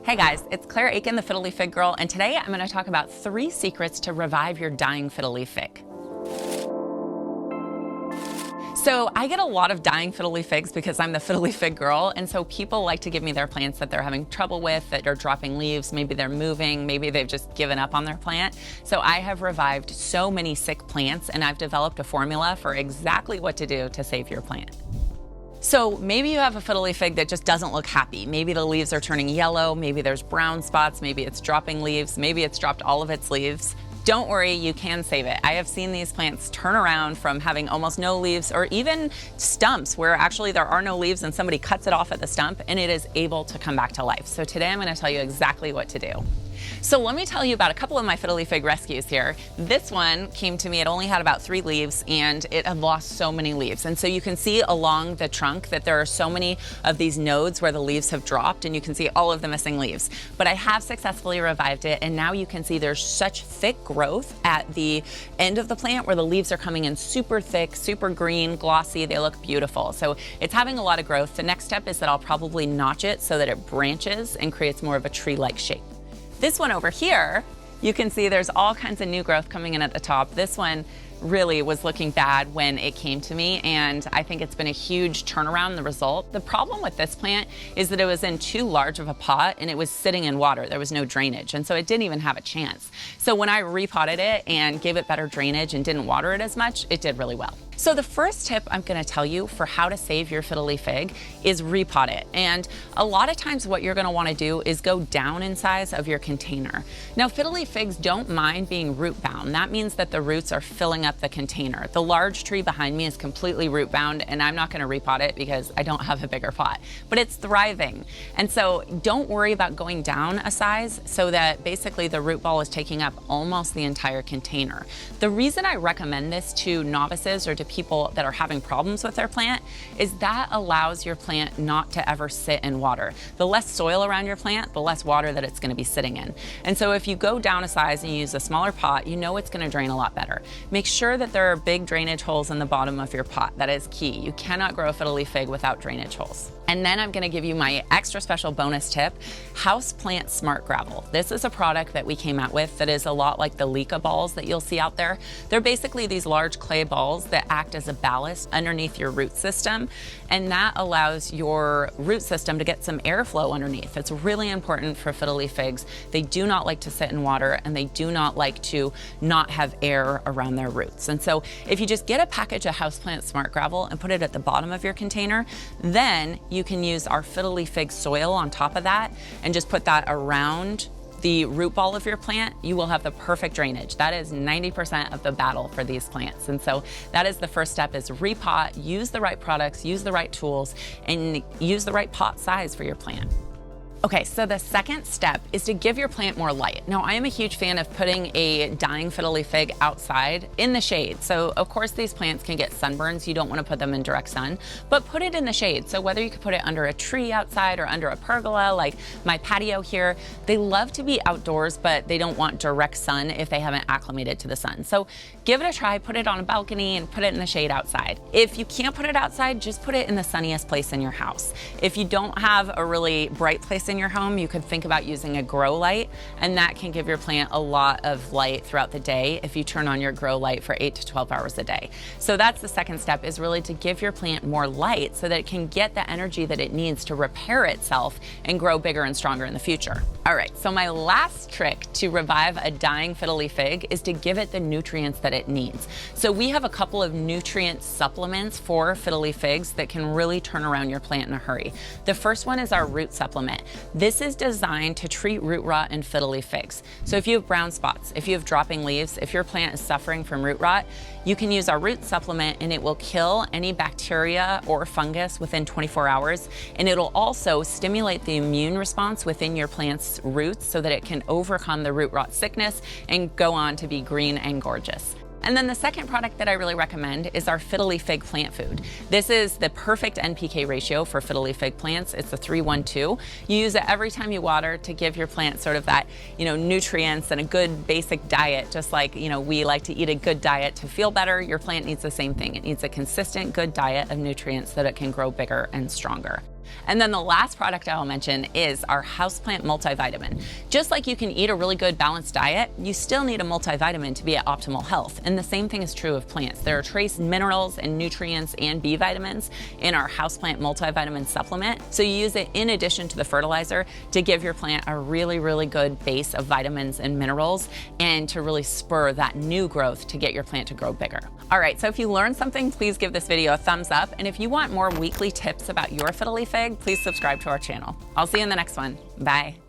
Hey guys, it's Claire Akin, the Fiddle Leaf Fig Girl, and today I'm going to talk about 3 secrets to revive your dying fiddle leaf fig. So I get a lot of dying fiddle leaf figs because I'm the Fiddle Leaf Fig Girl, and so people like to give me their plants that they're having trouble with, that are dropping leaves, maybe they're moving, maybe they've just given up on their plant. So I have revived so many sick plants, and I've developed a formula for exactly what to do to save your plant. So maybe you have a fiddle leaf fig that just doesn't look happy. Maybe the leaves are turning yellow, maybe there's brown spots, maybe it's dropping leaves, maybe it's dropped all of its leaves. Don't worry, you can save it. I have seen these plants turn around from having almost no leaves or even stumps where actually there are no leaves and somebody cuts it off at the stump and it is able to come back to life. So today I'm going to tell you exactly what to do. So let me tell you about a couple of my fiddle leaf fig rescues here. This one came to me, it only had about 3 leaves and it had lost so many leaves. And so you can see along the trunk that there are so many of these nodes where the leaves have dropped, and you can see all of the missing leaves. But I have successfully revived it, and now you can see there's such thick growth at the end of the plant where the leaves are coming in super thick, super green, glossy, they look beautiful. So it's having a lot of growth. The next step is that I'll probably notch it so that it branches and creates more of a tree-like shape. This one over here, you can see there's all kinds of new growth coming in at the top. This one really was looking bad when it came to me, and I think it's been a huge turnaround in the result. The problem with this plant is that it was in too large of a pot and it was sitting in water. There was no drainage, and so it didn't even have a chance. So when I repotted it and gave it better drainage and didn't water it as much, it did really well. So the first tip I'm going to tell you for how to save your fiddle leaf fig is repot it. And a lot of times what you're going to want to do is go down in size of your container. Now, fiddle leaf figs don't mind being root bound. That means that the roots are filling up the container. The large tree behind me is completely root bound, and I'm not going to repot it because I don't have a bigger pot, but it's thriving. And so don't worry about going down a size so that basically the root ball is taking up almost the entire container. The reason I recommend this to novices or to people that are having problems with their plant is that allows your plant not to ever sit in water. The less soil around your plant, the less water that it's going to be sitting in. And so if you go down a size and you use a smaller pot, you know it's going to drain a lot better. Make sure that there are big drainage holes in the bottom of your pot. That is key. You cannot grow a fiddle leaf fig without drainage holes. And then I'm going to give you my extra special bonus tip, Houseplant Smart Gravel. This is a product that we came out with that is a lot like the Leca balls that you'll see out there. They're basically these large clay balls that act as a ballast underneath your root system, and that allows your root system to get some airflow underneath. It's really important for fiddle leaf figs. They do not like to sit in water, and they do not like to not have air around their roots. And so if you just get a package of Houseplant Smart Gravel and put it at the bottom of your container, then you can use our fiddle leaf fig soil on top of that and just put that around the root ball of your plant. You will have the perfect drainage. That is 90% of the battle for these plants. And so that is the first step, is repot, use the right products, use the right tools, and use the right pot size for your plant. Okay, so the second step is to give your plant more light. Now, I am a huge fan of putting a dying fiddle leaf fig outside in the shade. So of course these plants can get sunburns. You don't want to put them in direct sun, but put it in the shade. So whether you could put it under a tree outside or under a pergola, like my patio here, they love to be outdoors, but they don't want direct sun if they haven't acclimated to the sun. So give it a try, put it on a balcony and put it in the shade outside. If you can't put it outside, just put it in the sunniest place in your house. If you don't have a really bright place in your home, you could think about using a grow light, and that can give your plant a lot of light throughout the day if you turn on your grow light for 8 to 12 hours a day. So that's the second step, is really to give your plant more light so that it can get the energy that it needs to repair itself and grow bigger and stronger in the future. All right, so my last trick to revive a dying fiddle leaf fig is to give it the nutrients that it needs. So we have a couple of nutrient supplements for fiddle leaf figs that can really turn around your plant in a hurry. The first one is our root supplement. This is designed to treat root rot in fiddle leaf figs. So if you have brown spots, if you have dropping leaves, if your plant is suffering from root rot, you can use our root supplement and it will kill any bacteria or fungus within 24 hours. And it'll also stimulate the immune response within your plant's roots so that it can overcome the root rot sickness and go on to be green and gorgeous. And then the second product that I really recommend is our Fiddle Leaf Fig plant food. This is the perfect NPK ratio for Fiddle Leaf Fig plants. It's a 3-1-2. You use it every time you water to give your plant sort of that, nutrients and a good basic diet, just like, we like to eat a good diet to feel better. Your plant needs the same thing. It needs a consistent, good diet of nutrients so that it can grow bigger and stronger. And then the last product I will mention is our houseplant multivitamin. Just like you can eat a really good balanced diet, you still need a multivitamin to be at optimal health. And the same thing is true of plants. There are trace minerals and nutrients and B vitamins in our houseplant multivitamin supplement. So you use it in addition to the fertilizer to give your plant a really, really good base of vitamins and minerals and to really spur that new growth to get your plant to grow bigger. All right, so if you learned something, please give this video a thumbs up. And if you want more weekly tips about your Fiddle Leaf Fig, please subscribe to our channel. I'll see you in the next one. Bye.